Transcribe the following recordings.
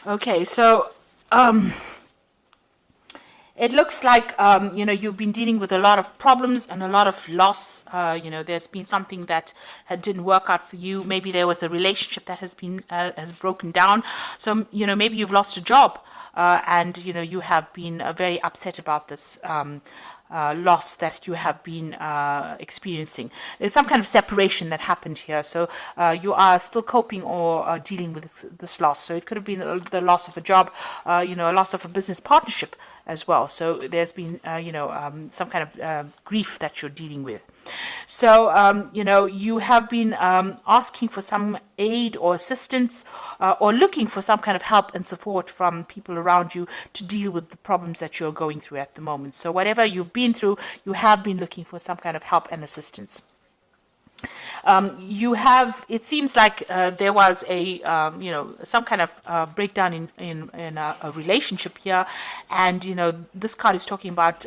Okay, so it looks like you've been dealing with a lot of problems and a lot of loss. There's been something that didn't work out for you. Maybe there was a relationship that has broken down. So maybe you've lost a job, and you have been very upset about this. Loss that you have been experiencing. There's some kind of separation that happened here. So you are still coping or dealing with this loss. So it could have been the loss of a job, a loss of a business partnership as well. So there's been, some kind of grief that you're dealing with. So, you have been asking for some aid or assistance or looking for some kind of help and support from people around you to deal with the problems that you're going through at the moment. So, whatever you've been through, you have been looking for some kind of help and assistance. It seems like there was some kind of breakdown in a relationship here. And, this card is talking about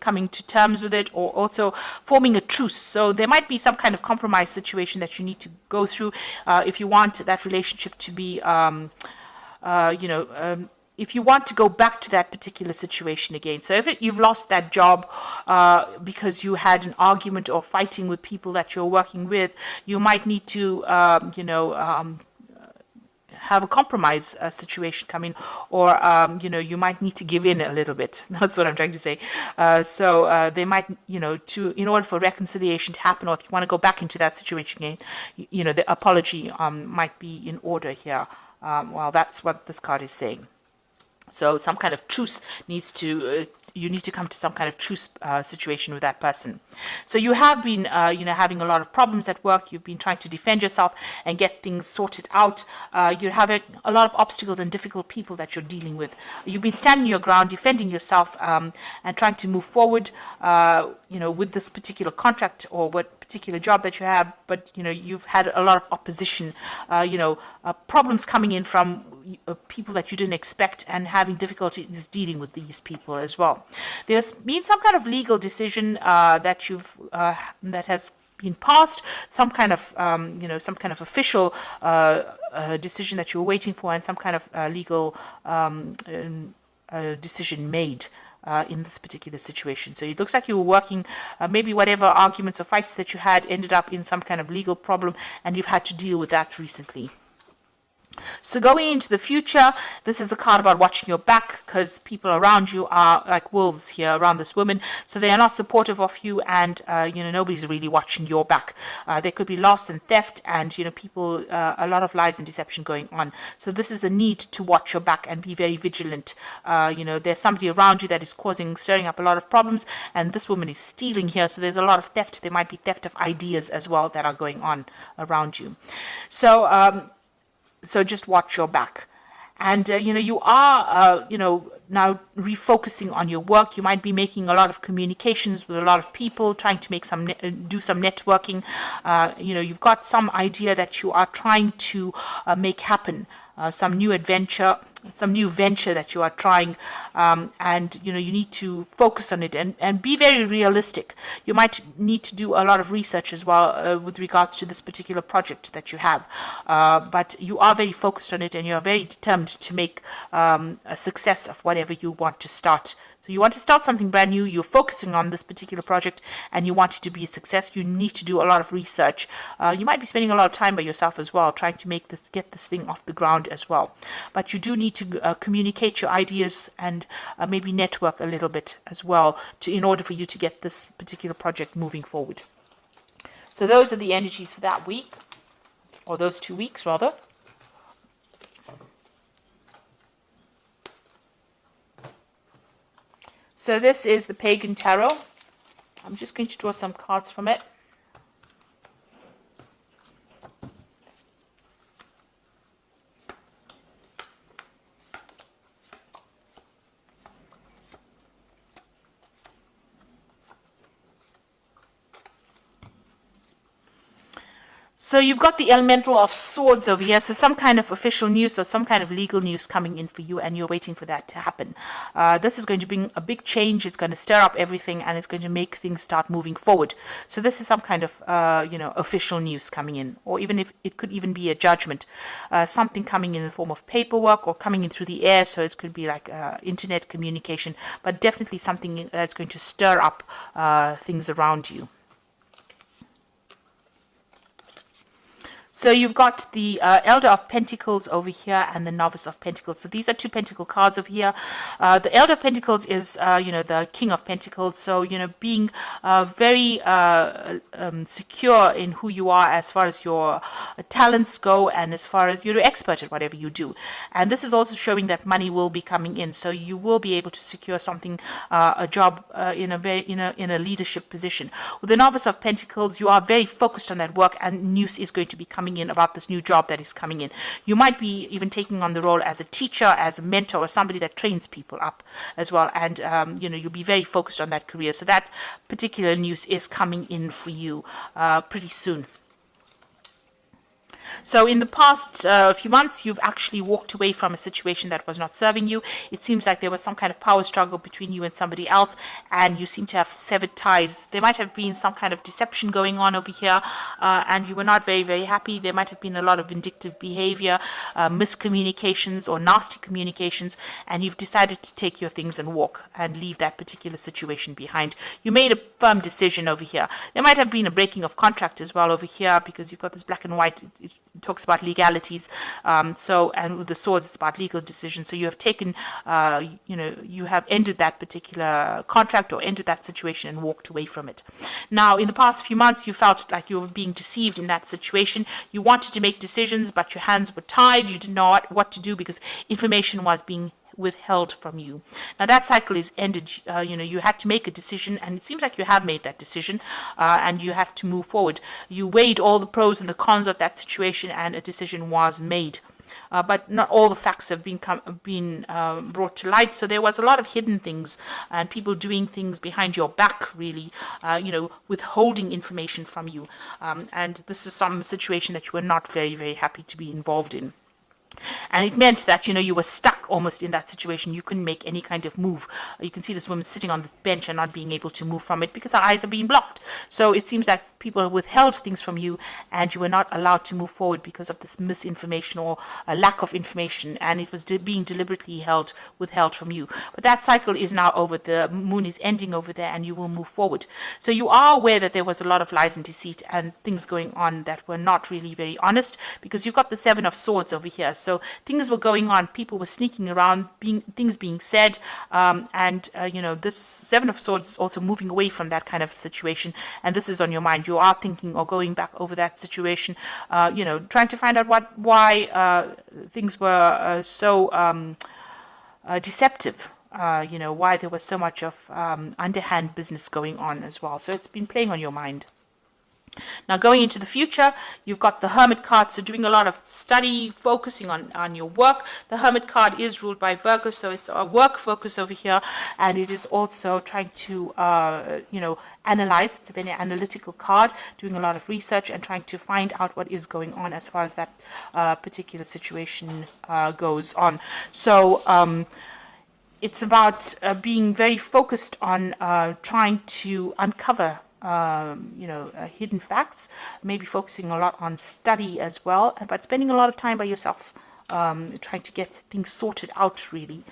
coming to terms with it, or also forming a truce. So there might be some kind of compromise situation that you need to go through if you want that relationship to be, if you want to go back to that particular situation again. So if you've lost that job because you had an argument or fighting with people that you're working with, you might need to, have a compromise situation come in, or you might need to give in a little bit. That's what I'm trying to say. So they might, in order for reconciliation to happen, or if you want to go back into that situation again, the apology might be in order here. Well, that's what this card is saying. So some kind of truce needs to, you need to come to some kind of truce situation with that person. So you have been, having a lot of problems at work. You've been trying to defend yourself and get things sorted out. You're having a lot of obstacles and difficult people that you're dealing with. You've been standing your ground, defending yourself, and trying to move forward, with this particular contract or what particular job that you have. But, you've had a lot of opposition, problems coming in from people that you didn't expect, and having difficulties dealing with these people as well. There's been some kind of legal decision that has been passed, some kind of official decision that you're waiting for, and some kind of legal decision made in this particular situation. So it looks like you were working, maybe whatever arguments or fights that you had ended up in some kind of legal problem, and you've had to deal with that recently. So going into the future, this is a card about watching your back, because people around you are like wolves here around this woman. So they are not supportive of you, and nobody's really watching your back. There could be loss and theft, and people, a lot of lies and deception going on. So this is a need to watch your back and be very vigilant. There's somebody around you that is stirring up a lot of problems, and this woman is stealing here. So there's a lot of theft. There might be theft of ideas as well that are going on around you. So just watch your back. And, you are, now refocusing on your work. You might be making a lot of communications with a lot of people, trying to make do some networking. You've got some idea that you are trying to make happen. Some new venture that you are trying, and you need to focus on it and be very realistic. You might need to do a lot of research as well with regards to this particular project that you have, but you are very focused on it, and you are very determined to make a success of whatever you want to start. So you want to start something brand new, you're focusing on this particular project, and you want it to be a success. You need to do a lot of research. You might be spending a lot of time by yourself as well, trying to get this thing off the ground as well. But you do need to communicate your ideas and maybe network a little bit as well in order for you to get this particular project moving forward. So those are the energies for that week, or those 2 weeks rather. So this is the Pagan Tarot. I'm just going to draw some cards from it. So you've got the elemental of swords over here. So some kind of official news or some kind of legal news coming in for you, and you're waiting for that to happen. This is going to bring a big change. It's going to stir up everything, and it's going to make things start moving forward. So this is some kind of official news coming in, or even if it could even be a judgment, something coming in the form of paperwork or coming in through the air. So it could be like internet communication, but definitely something that's going to stir up things around you. So you've got the Elder of Pentacles over here and the Novice of Pentacles. So these are two Pentacle cards over here. The Elder of Pentacles is, the King of Pentacles. So, being very secure in who you are as far as your talents go and as far as you're an expert at whatever you do. And this is also showing that money will be coming in. So you will be able to secure something, a job in a leadership position. With the Novice of Pentacles, you are very focused on that work, and news is going to be coming in about this new job that is coming in. You might be even taking on the role as a teacher, as a mentor, or somebody that trains people up as well. And, you'll be very focused on that career. So that particular news is coming in for you pretty soon. So in the past few months, you've actually walked away from a situation that was not serving you. It seems like there was some kind of power struggle between you and somebody else, and you seem to have severed ties. There might have been some kind of deception going on over here, and you were not very, very happy. There might have been a lot of vindictive behavior, miscommunications or nasty communications, and you've decided to take your things and walk and leave that particular situation behind. You made a firm decision over here. There might have been a breaking of contract as well over here, because you've got this black and white. It talks about legalities. And with the swords, it's about legal decisions. So you have taken, you have ended that particular contract or ended that situation and walked away from it. Now, in the past few months, you felt like you were being deceived in that situation. You wanted to make decisions, but your hands were tied. You didn't know what to do because information was being withheld from you. Now that cycle is ended. You had to make a decision, and it seems like you have made that decision, and you have to move forward. You weighed all the pros and the cons of that situation, and a decision was made. But not all the facts have been brought to light. So there was a lot of hidden things and people doing things behind your back, really, withholding information from you. And this is some situation that you were not very, very happy to be involved in. And it meant that, you were stuck almost in that situation. You couldn't make any kind of move. You can see this woman sitting on this bench and not being able to move from it because her eyes are being blocked. So it seems like people withheld things from you, and you were not allowed to move forward because of this misinformation or a lack of information, and it was being deliberately withheld from you. But that cycle is now over. The moon is ending over there, and you will move forward. So you are aware that there was a lot of lies and deceit and things going on that were not really very honest, because you've got the Seven of Swords over here. So things were going on, people were sneaking around, things being said, this Seven of Swords is also moving away from that kind of situation, and this is on your mind. You are thinking or going back over that situation, trying to find out why things were so deceptive. Why there was so much of underhand business going on as well. So it's been playing on your mind. Now, going into the future, you've got the Hermit card, so doing a lot of study, focusing on your work. The Hermit card is ruled by Virgo, so it's a work focus over here, and it is also trying to, analyze. It's a very analytical card, doing a lot of research and trying to find out what is going on as far as that particular situation goes on. So, it's about being very focused on trying to uncover hidden facts, maybe focusing a lot on study as well, but spending a lot of time by yourself, trying to get things sorted out, really.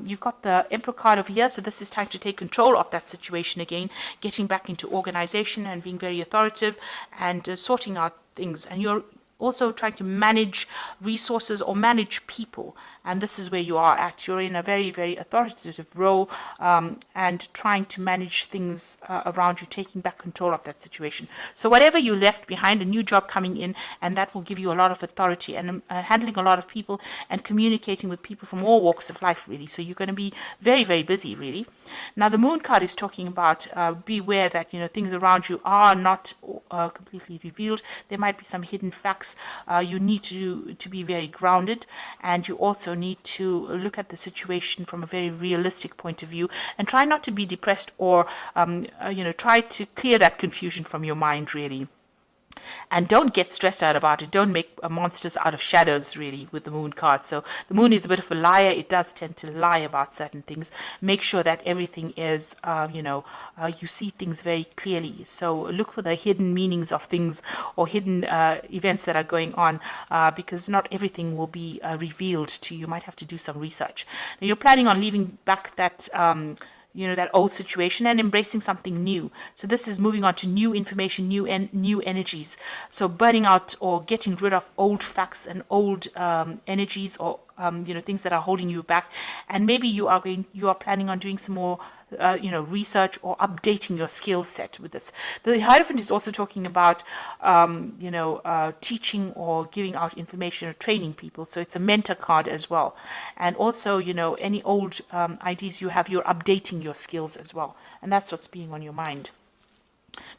You've got the Emperor card over here, so this is time to take control of that situation again, getting back into organization and being very authoritative and sorting out things. And you're also trying to manage resources or manage people, and this is where you are at. You're in a very, very authoritative role, and trying to manage things around you, taking back control of that situation. So whatever you left behind, a new job coming in, and that will give you a lot of authority, and handling a lot of people and communicating with people from all walks of life, really. So you're going to be very, very busy, really. Now the Moon card is talking about beware that things around you are not completely revealed. There might be some hidden facts. You need to be very grounded, and you also need to look at the situation from a very realistic point of view, and try not to be depressed or try to clear that confusion from your mind, really. And don't get stressed out about it. Don't make monsters out of shadows, really, with the moon card. So the moon is a bit of a liar. It does tend to lie about certain things. Make sure that everything is, you see things very clearly. So look for the hidden meanings of things or hidden events that are going on, because not everything will be revealed to you. You might have to do some research. Now, you're planning on leaving back that that old situation and embracing something new. So this is moving on to new information, new energies. So burning out or getting rid of old facts and old energies, or things that are holding you back. And maybe you are planning on doing some more research or updating your skill set with this. The Hierophant is also talking about, teaching or giving out information or training people. So it's a mentor card as well. And also, any old ideas you have, you're updating your skills as well. And that's what's being on your mind.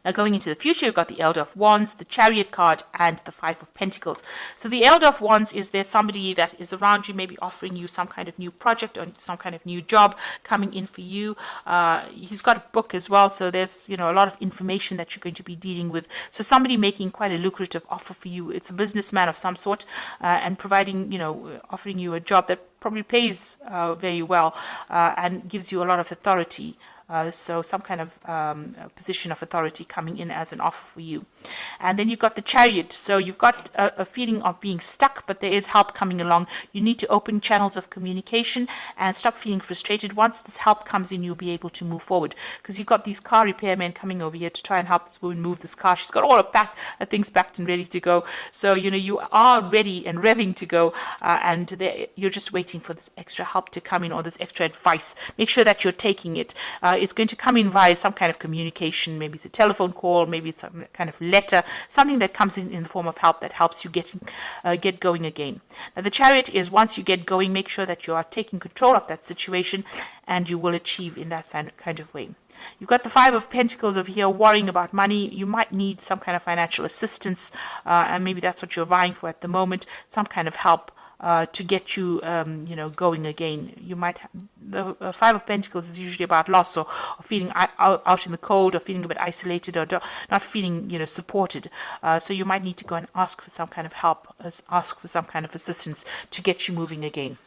Now, going into the future, you've got the Elder of Wands, the Chariot card, and the Five of Pentacles. So the Elder of Wands is there somebody that is around you, maybe offering you some kind of new project or some kind of new job coming in for you. He's got a book as well, so there's a lot of information that you're going to be dealing with. So somebody making quite a lucrative offer for you. It's a businessman of some sort, and providing, offering you a job that probably pays very well and gives you a lot of authority. So some kind of position of authority coming in as an offer for you. And then you've got the Chariot. So you've got a feeling of being stuck, but there is help coming along. You need to open channels of communication and stop feeling frustrated. Once this help comes in, you'll be able to move forward, because you've got these car repairmen coming over here to try and help this woman move this car. She's got all her things packed and ready to go. So, you are ready and revving to go, and you're just waiting for this extra help to come in, or this extra advice. Make sure that you're taking it. It's going to come in via some kind of communication. Maybe it's a telephone call, maybe it's some kind of letter, something that comes in the form of help that helps you get going again. Now, the Chariot is, once you get going, make sure that you are taking control of that situation, and you will achieve in that kind of way. You've got the Five of Pentacles over here, worrying about money. You might need some kind of financial assistance, and maybe that's what you're vying for at the moment, some kind of help to get you, going again. You might the Five of Pentacles is usually about loss, or feeling out in the cold, or feeling a bit isolated, or not feeling, supported. So you might need to go and ask for some kind of help, ask for some kind of assistance to get you moving again.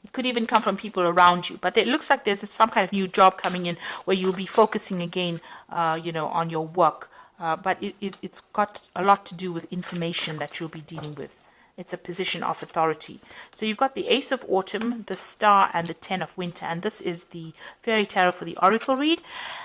It could even come from people around you, but it looks like there's some kind of new job coming in where you'll be focusing again, on your work. But it's got a lot to do with information that you'll be dealing with. It's a position of authority. So you've got the Ace of Autumn, the Star, and the Ten of Winter. And this is the Fairy Tarot for the Oracle read.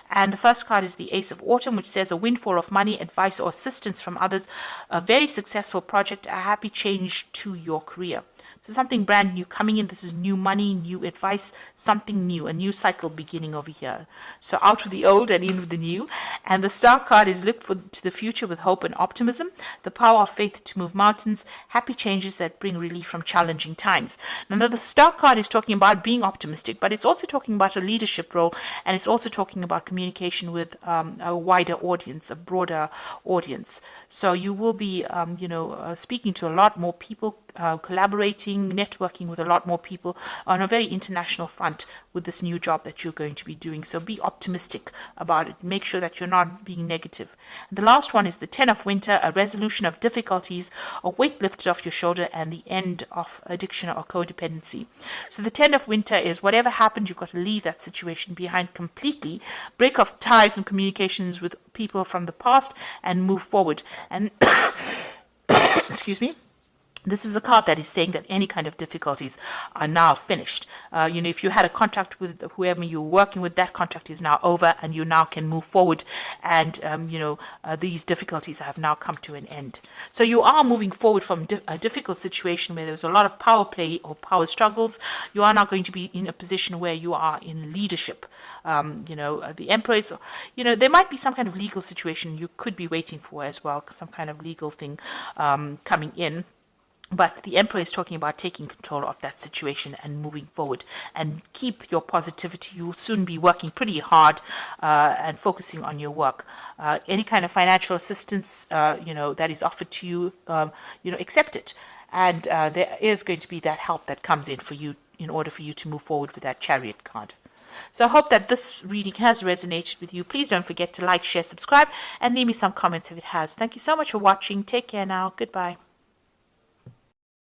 And the first card is the Ace of Autumn, which says a windfall of money, advice, or assistance from others, a very successful project, a happy change to your career. So something brand new coming in. This is new money, new advice, something new, a new cycle beginning over here. So out with the old and in with the new. And the Star card is look to the future with hope and optimism, the power of faith to move mountains, happy changes that bring relief from challenging times. Now, the Star card is talking about being optimistic, but it's also talking about a leadership role, and it's also talking about communication with a wider audience, a broader audience. So you will be, speaking to a lot more people, collaborating, networking with a lot more people on a very international front with this new job that you're going to be doing. So be optimistic about it. Make sure that you're not being negative. And the last one is the Ten of Winter, a resolution of difficulties, a weight lifted off your shoulder, and the end of addiction or codependency. So the Ten of Winter is whatever happened, you've got to leave that situation behind completely, break off ties and communications with people from the past, and move forward. And excuse me. This is a card that is saying that any kind of difficulties are now finished. If you had a contract with whoever you were working with, that contract is now over, and you now can move forward. And, these difficulties have now come to an end. So you are moving forward from a difficult situation where there's a lot of power play or power struggles. You are now going to be in a position where you are in leadership. The Empress, there might be some kind of legal situation you could be waiting for as well, some kind of legal thing coming in. But the Emperor is talking about taking control of that situation and moving forward, and keep your positivity. You'll soon be working pretty hard and focusing on your work. Any kind of financial assistance, that is offered to you, accept it. And there is going to be that help that comes in for you in order for you to move forward with that Chariot card. So I hope that this reading has resonated with you. Please don't forget to like, share, subscribe, and leave me some comments if it has. Thank you so much for watching. Take care now. Goodbye.